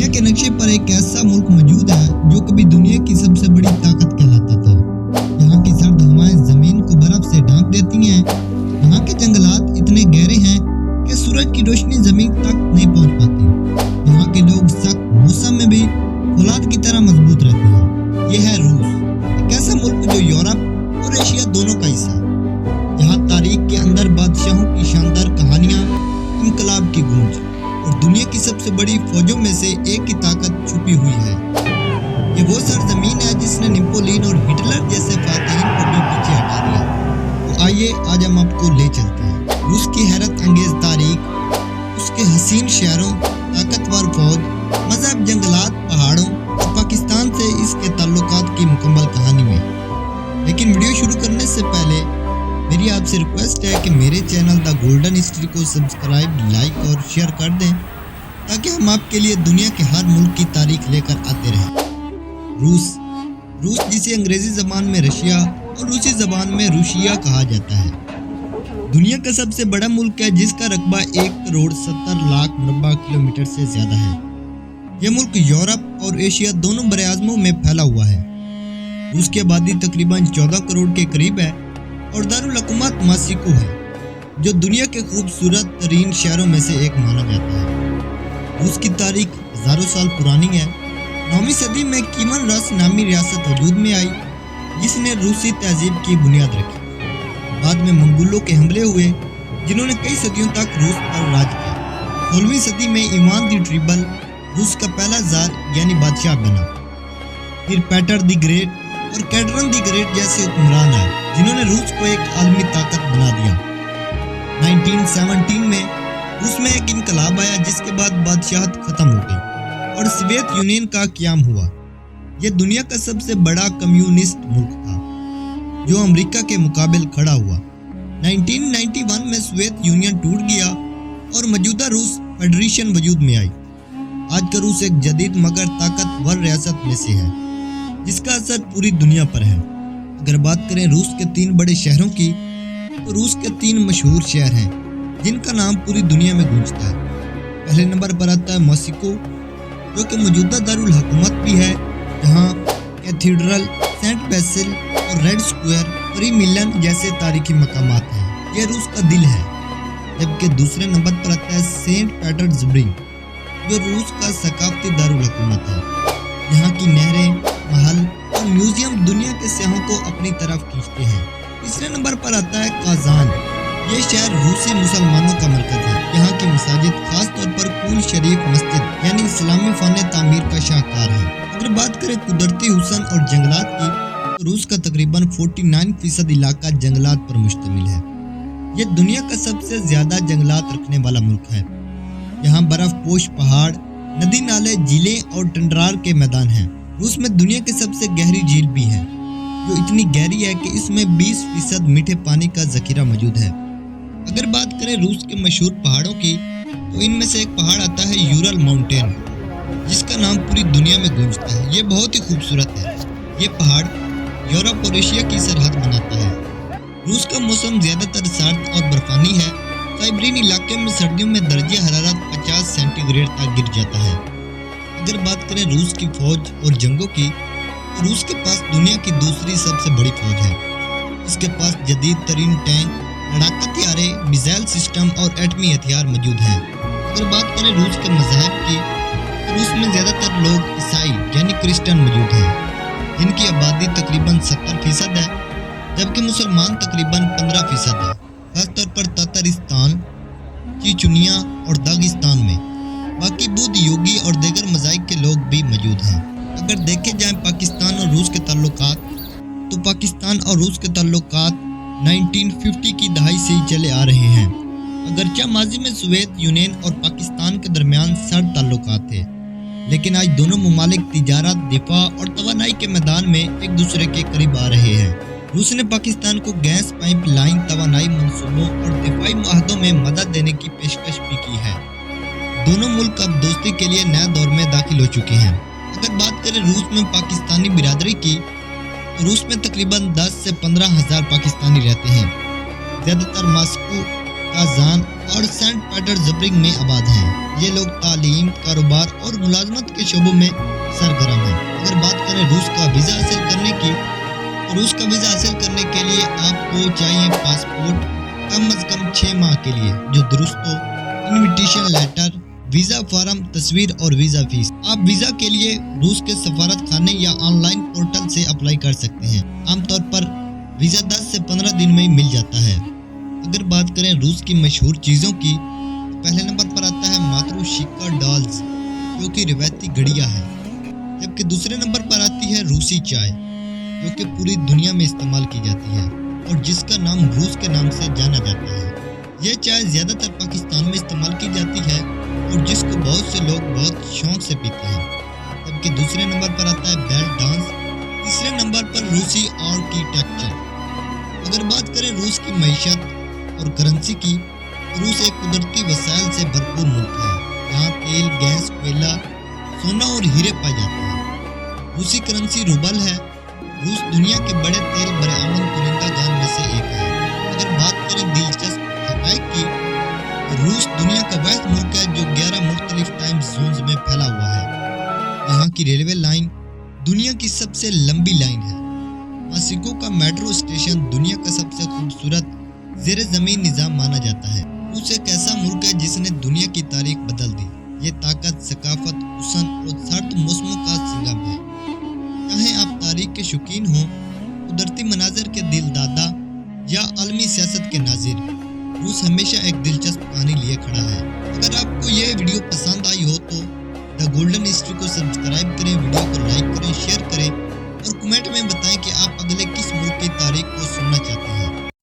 के नक्शे पर एक ऐसा मुल्क मौजूद है जो कभी दुनिया की सबसे बड़ी ताकत कहलाता था। यहाँ की सर्द हवाएं जमीन को बर्फ से ढांक देती हैं। यहाँ के जंगलात इतने गहरे हैं कि सूरज की रोशनी जमीन तक नहीं पहुँच पाती। यहाँ के लोग सख्त मौसम में भी फौलाद की तरह मजबूत रहते हैं। ये है रूस, एक ऐसा मुल्क जो यूरोप और एशिया दोनों का हिस्सा है। यहाँ तारीख के अंदर बादशाहों की शानदार कहानियाँ, इनकलाब की गूंज और दुनिया की सबसे बड़ी फौजों में से एक की ताकत छुपी हुई है। ये वो सरजमीन है जिसने नेपोलियन और हिटलर जैसे फातिहीन को भी पीछे हटा दिया। तो आइए आज हम आपको ले चलते हैं रूस की हैरत अंगेज तारीख, उसके हसीन शहरों, ताकतवर फौज, मजहब, जंगलात, पहाड़ों और पाकिस्तान से इसके ताल्लुकात की मुकम्मल कहानी में। लेकिन वीडियो शुरू करने से पहले मेरी आपसे रिक्वेस्ट है कि मेरे चैनल द गोल्डन हिस्ट्री को सब्सक्राइब, लाइक और शेयर कर दें ताकि हम आपके लिए दुनिया के हर मुल्क की तारीख लेकर आते रहें। रूस जिसे अंग्रेजी ज़बान में रशिया और रूसी ज़बान में रूसिया कहा जाता है, दुनिया का सबसे बड़ा मुल्क है जिसका रकबा 1,70,00,000 मुरब्बा किलोमीटर से ज़्यादा है। यह मुल्क यूरोप और एशिया दोनों बरआज़मों में फैला हुआ है। रूस की आबादी तकरीबन 14 करोड़ के करीब है और दारुल हुकूमत मॉस्को है, जो दुनिया के खूबसूरत तरीन शहरों में से एक माना जाता है। रूस की तारीख हज़ारों साल पुरानी है। 9वीं सदी में कीमन रस नामी रियासत वजूद में आई जिसने रूसी तहजीब की बुनियाद रखी। बाद में मंगोलों के हमले हुए जिन्होंने कई सदियों तक रूस पर राज किया। 16वीं सदी में इवान द ट्रिबल रूस का पहला जार यानी बादशाह बना। फिर पेटर द ग्रेट और कैटरन द ग्रेट जैसे हुक्मरान आए जिन्होंने रूस को एक आलमी ताकत बना दिया। 1917 में रूस में एक इनकलाब आया जिसके बाद बादशाहत खत्म हो गई और सोवियत यूनियन का क़याम हुआ। यह दुनिया का सबसे बड़ा कम्युनिस्ट मुल्क था जो अमेरिका के मुकाबले खड़ा हुआ। 1991 में सोवियत यूनियन टूट गया और मौजूदा रूस फेडरेशन वजूद में आई। आज का रूस एक जदीद मगर ताकतवर रियासत में से है जिसका असर पूरी दुनिया पर है। अगर बात करें रूस के 3 बड़े शहरों की तो रूस के 3 मशहूर शहर हैं जिनका नाम पूरी दुनिया में गूंजता है। पहले नंबर पर आता है मॉस्को, जो कि मौजूदा दारुल हुकूमत भी है, जहां कैथीड्रल, सेंट बेसिल और रेड स्क्वायर, क्रीमिलन जैसे तारीखी मकामात हैं। यह रूस का दिल है। जबकि दूसरे नंबर पर आता है सेंट पीटर्सबर्ग, जो रूस का सकाफती दारुल हुकूमत है। यहाँ की नहरें, महल और म्यूजियम दुनिया के सयाहों को अपनी तरफ खींचते हैं। तीसरे नंबर पर आता है काजान। ये शहर रूसी मुसलमानों का मरकज है। यहाँ की मसाजिद, खास तौर पर कुल शरीफ मस्जिद यानी इस्लामी फ़न तामीर का शाहकार है। अगर बात करें कुदरती हुस्न और जंगलात की तो रूस का तकरीबन 49% इलाका जंगलात पर मुश्तमिल है। ये दुनिया का सबसे ज़्यादा जंगलात रखने वाला मुल्क है। यहाँ बर्फ पोश पहाड़, नदी नाले, झीलें और टंडरार के मैदान हैं। रूस में दुनिया की सबसे गहरी झील भी है जो इतनी गहरी है कि इसमें 20% मीठे पानी का जखीरा मौजूद है। अगर बात करें रूस के मशहूर पहाड़ों की तो इनमें से एक पहाड़ आता है यूरल माउंटेन, जिसका नाम पूरी दुनिया में गूंजता है। ये बहुत ही खूबसूरत है। ये पहाड़ यूरोप और एशिया की सरहद बनाता है। रूस का मौसम ज़्यादातर सर्द और बर्फानी है। साइबेरियन इलाके में सर्दियों में दर्जे हरारत 50 सेंटीग्रेड तक गिर जाता है। अगर बात करें रूस की फौज और जंगों की तो रूस के पास दुनिया की दूसरी सबसे बड़ी फौज है। इसके पास जदीद तरीन टैंक, लड़ाका हथियारें, मिसाइल सिस्टम और एटमी हथियार मौजूद हैं। अगर बात करें रूस के मज़हब की तो रूस में ज़्यादातर लोग ईसाई यानी क्रिश्चियन मौजूद हैं, जिनकी आबादी तकरीबन 70% है, जबकि मुसलमान तकरीबन 15% है, खासतौर पर तातारिस्तान, चीचुनिया और दागिस्तान में। बाकी बुद्ध, योगी और दीगर मज़ाहिब के लोग भी मौजूद हैं। अगर देखे जाएं पाकिस्तान और रूस के ताल्लुकात तो पाकिस्तान और रूस के ताल्लुकात 1950 की दहाई से ही चले आ रहे हैं। अगरचे माजी में सोवियत यूनियन और पाकिस्तान के दरमियान सर्द ताल्लुकात थे, लेकिन आज दोनों मुमालिक तिजारत, दिफा और तवानाई के मैदान में एक दूसरे के करीब आ रहे हैं। रूस ने पाकिस्तान को गैस पाइपलाइन, तवानाई मंसूबों और दिफाई मुआहदों में मदद देने की पेशकश भी की है। दोनों मुल्क अब दोस्ती के लिए नए दौर में दाखिल हो चुके हैं। अगर बात करें रूस में पाकिस्तानी बिरादरी की तो रूस में तकरीबन 10 से 15 हज़ार पाकिस्तानी रहते हैं। ज़्यादातर मॉस्को کازان اور سینٹ پیٹرزبرگ میں آباد ہیں۔ یہ لوگ تعلیم، کاروبار اور ملازمت کے شعبوں میں سرگرم ہیں۔ اگر بات کریں روس کا ویزا حاصل کرنے کی، تو روس کا ویزا حاصل کرنے کے لیے آپ کو چاہیے پاسپورٹ کم از کم 6 ماہ کے لیے جو درست ہو، انویٹیشن لیٹر، ویزا فارم، تصویر اور ویزا فیس۔ آپ ویزا کے لیے روس کے سفارت خانے یا آن لائن پورٹل سے اپلائی کر سکتے ہیں۔ عام طور پر ویزا 10 سے 15 دن میں مل جاتا ہے۔ اگر بات کریں روس کی مشہور چیزوں کی، تو پہلے نمبر پر آتا ہے ماتروشیکا ڈالز جو کہ روایتی گھڑیاں ہے، جبکہ دوسرے نمبر پر آتی ہے روسی چائے جو کہ پوری دنیا میں استعمال کی جاتی ہے اور جس کا نام روس کے نام سے جانا جاتا ہے۔ یہ چائے زیادہ تر پاکستان میں استعمال کی جاتی ہے اور جس کو بہت سے لوگ بہت شوق سے پیتے ہیں، جبکہ دوسرے نمبر پر آتا ہے بیل ڈانس، تیسرے نمبر پر روسی آرکیٹیکچر۔ اگر بات کریں روس کی معیشت اور کرنسی کی، تو روس ایک قدرتی وسائل سے بھرپور ملک ہے۔ یہاں تیل، گیس، کوئلہ، سونا اور ہیرے پائے جاتے ہیں۔ روسی کرنسی روبل ہے۔ روس دنیا کے بڑے تیل برآمد کنندہ گان میں سے ایک ہے۔ اگر بات کریں دلچسپ حقائق کی، تو روس دنیا کا واحد ملک ہے جو 11 مختلف ٹائم زونز میں پھیلا ہوا ہے۔ یہاں کی ریلوے لائن دنیا کی سب سے لمبی لائن ہے۔ ماسکو کا میٹرو اسٹیشن دنیا کا سب سے خوبصورت زیر زمین نظام مانا جاتا ہے۔ روس ایک ایسا ملک ہے جس نے دنیا کی تاریخ بدل دی۔ یہ طاقت، ثقافت، حسن اور سرد موسموں کا سنگم ہے۔ چاہے آپ تاریخ کے شوقین ہوں، قدرتی مناظر کے دل دادا یا عالمی سیاست کے ناظر، روس ہمیشہ ایک دلچسپ کہانی لیے کھڑا ہے۔ اگر آپ کو یہ ویڈیو پسند آئی ہو تو دا گولڈن ہسٹری کو سبسکرائب